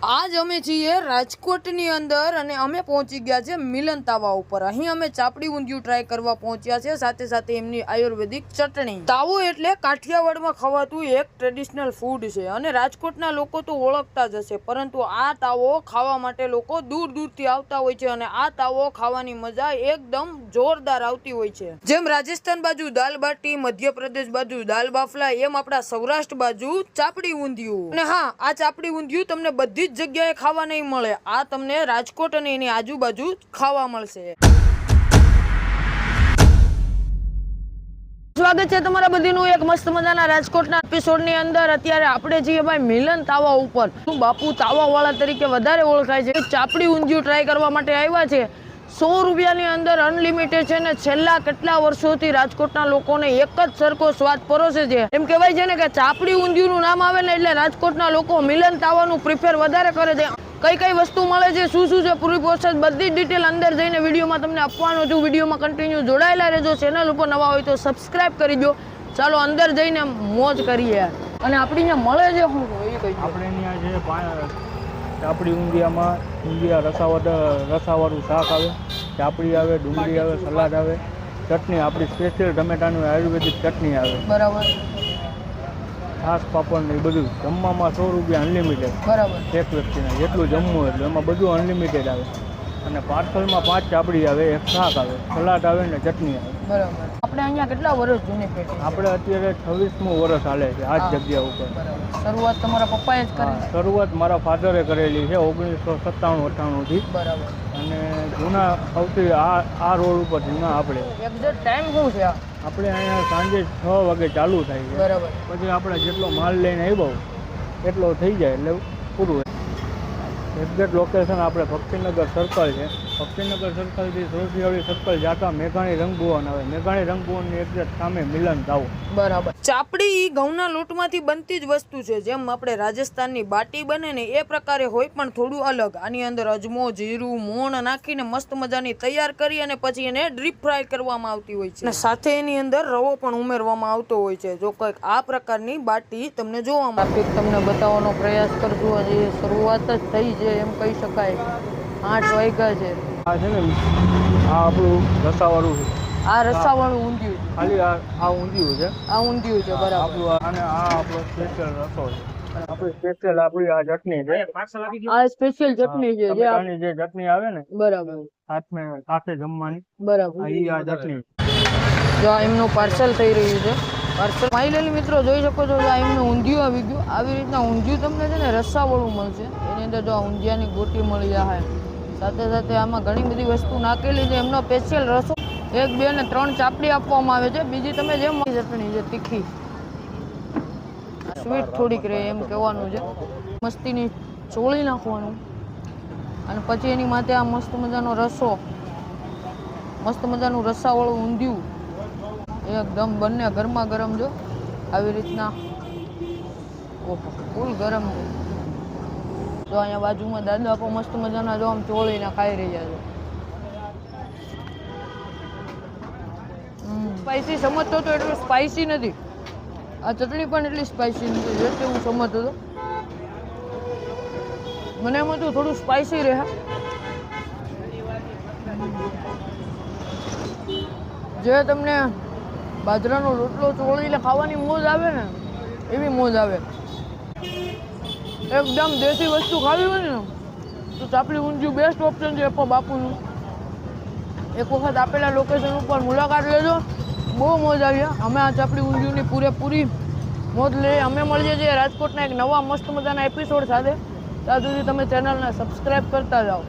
આજ અમે છીએ રાજકોટની અંદર અને અમે પહોંચી ગયા છે મિલન તાવા ઉપર। અહીં અમે ચાપડી ઊંધિયું ટ્રાય કરવા પહોંચ્યા છે, સાથે સાથે એમની આયુર્વેદિક ચટણી। તાવો એટલે કાઠિયાવાડમાં ખવાતું એક ટ્રેડિશનલ ફૂડ છે અને રાજકોટના લોકો તો ઓળખતા જ હશે, પરંતુ આ તાવો ખાવા માટે લોકો દૂર દૂરથી આવતા હોય છે અને આ તાવો ખાવાની મજા એકદમ જોરદાર આવતી હોય છે। જેમ રાજસ્થાન બાજુ દાલ બાટી, મધ્યપ્રદેશ બાજુ દાલ બાફલા, એમ આપણા સૌરાષ્ટ્ર બાજુ ચાપડી ઊંધિયું। અને હા, આ ચાપડી ઊંધિયું તમને બધી જગ્યાએ ખાવા નહીં મળે, આ તમને રાજકોટ અને એની આજુબાજુ ખાવા મળશે। સ્વાગત છે તમારા બધીનું એક મસ્ત મજાના રાજકોટના એપિસોડની અંદર। અત્યારે આપણે છીએ ભાઈ મિલન તાવા ઉપર। બાપુ તાવાવાળા તરીકે વધારે ઓળખાય છે। ચાપડી ઊંધિયું ટ્રાય કરવા માટે આવ્યા છે। 100 રૂપિયાની અંદર અનલિમિટેડ છે ને છેલ્લા કેટલા વર્ષોથી રાજકોટના લોકોને એક જ સરખો સ્વાદ પરોસે છે। એમ કહેવાય છે ને કે ચાપડી ઊંધિયુંનું નામ આવે ને એટલે રાજકોટના લોકો મિલન તાવાનું પ્રિફર વધારે કરે છે। કઈ કઈ વસ્તુ મળે છે, શું શું છે, પૂરી પ્રોસેસ બધી ડિટેલ અંદર જઈને વિડીયોમાં તમને આપવાનો છું। વિડીયોમાં કન્ટિન્યુ જોડાયેલા રહેજો। ચેનલ ઉપર નવા હોય તો સબસ્ક્રાઇબ કરી દો। ચાલો અંદર જઈને મોજ કરીએ। અને આપણી અહીંયા મળે છે શું એ કઈ આપણે અહીંયા છે ચાપડી ઊંધિયામાં રસાવાળું શાક આવે, ચાપડી આવે, ડુંગળી આવે, સલાડ આવે, ચટણી આપણી સ્પેશિયલ ટમેટાનું આયુર્વેદિક ચટણી આવે, બરાબર, છાશ પાપડ ને એ બધું જમવામાં 100 રૂપિયા અનલિમિટેડ, બરાબર, એક વ્યક્તિને જેટલું જમવું એટલે એમાં બધું અનલિમિટેડ આવે। અને પાર્સલમાં 5 ચાપડી આવે, એક શાક આવે, સલાડ આવે ને ચટણી આવે, બરાબર। આપણે અહીંયા કેટલા વર્ષ જૂની પેઢી? આપણે અત્યારે 26મું વર્ષ હાલે છે આ જ જગ્યા ઉપર। શરૂઆત તમારા પપ્પાએ જ કરી? શરૂઆત મારા ફાધરે કરેલી છે 1997-98 થી, બરાબર। અને જૂના સૌથી આ રોડ ઉપર જૂના આપણે એક્ઝેક્ટ ટાઈમ શું છે? આપણે અહીંયા સાંજે 6 વાગે ચાલુ થાય છે, બરાબર, પછી આપણે જેટલો માલ લઈને આવ્યો એટલો થઈ જાય એટલે પૂરું। એક્ઝેક્ટ લોકેશન આપણે ભક્તિનગર સર્કલ છે, ભક્તિનગર સર્કલથી સોશિયાળી સર્કલ જાતા મેઘાણી રંગભુવન આવે, મેઘાણી રંગભુવનની એક્ઝેક્ટ સામે મિલન તાવો, બરાબર। ચાપડી ઘઉંના લોટમાંથી બનતી જ વસ્તુ છે। જેમ આપણે રાજસ્થાનની બાટી બને ને એ પ્રકારે હોય, પણ થોડું અલગ। આની અંદર અજમો, જીરું, મોણ નાખીને મસ્ત મજાની તૈયાર કરી અને પછી એને ડીપ ફ્રાય કરવામાં આવતી હોય છે, અને સાથે એની અંદર રવો પણ ઉમેરવામાં આવતો હોય છે। જો કંઈક આ પ્રકારની બાટી તમને જોવા મળે, તમને બતાવવાનો પ્રયાસ કરજો। હજી શરૂઆત જ થઈ છે એમ કહી શકાય। 8 વાગ્યા છે। આ છે ને આ આપણું રસાવાળું છે, આ રસાવાળું ઊંધિયું, ખાલી આ ઊંધિયું છે, આ ઊંધિયું છે, બરાબર। આપણું અને આ આપણો સ્પેશિયલ રસો છે, આપણી સ્પેશિયલ આપણી આ ચટણી છે, આ સ્પેશિયલ ચટણી છે જે આની જે ચટણી આવે ને, બરાબર, સાથે જમવાની, બરાબર, આ ચટણી। જો આ એમનું પાર્સલ થઈ રહ્યું છે, પાર્સલ માહિલેલી મિત્રો જોઈ શકો છો। આ એમનું ઊંધિયું આવી ગયું। આવી રીતના ઊંધિયું તમને છે ને રસાવાળું મળશે। એની અંદર જો ઊંધિયાની ગોટી મળી જાય, સાથે સાથે આમાં ઘણી બધી વસ્તુ નાખેલી છે। એમનો સ્પેશિયલ રસો 1, 2 અને 3 ચાપડી આપવામાં આવે છે। બીજી તમે જેમ ચટણી છે તીખી, સ્વીટ થોડીક રહે એમ કહેવાનું છે। મસ્તીની ચોળી નાખવાનું અને પછી એની માથે આ મસ્ત મજાનો રસો, મસ્ત મજાનું રસાવાળું ઊંધિયું એકદમ બંને ગરમા ગરમ। જો આવી રીતના, ઓહો ફૂલ ગરમ છે। જો અહીંયા બાજુમાં દાદા પણ મસ્ત મજાના જો આમ ચોળીને ખાઈ રહ્યા છે। સ્પાઈસી સમજતો તો એટલું સ્પાઈસી નથી, આ ચટણી પણ એટલી સ્પાઈસી નથી જેટલી હું સમજતો હતો। મને એમ હતું થોડું સ્પાઈસી રહે। જે તમને બાજરાનો રોટલો ચોળીને ખાવાની મોજ આવે ને એવી મોજ આવે। એકદમ દેશી વસ્તુ ખાવી હોય ને તો ચાપડી ઊંધિયું બેસ્ટ ઓપ્શન છે બાપુનું। એક વખત આપેલા લોકેશન ઉપર મુલાકાત લેજો, બહુ મોજ આવી। અમે આ ચાપડી ઊંધિયુંની પૂરેપૂરી મોજ લઈએ। અમે મળીએ છીએ રાજકોટના એક નવા મસ્ત મજાના એપિસોડ સાથે। ત્યાં સુધી તમે ચેનલને સબસ્ક્રાઈબ કરતા જાઓ।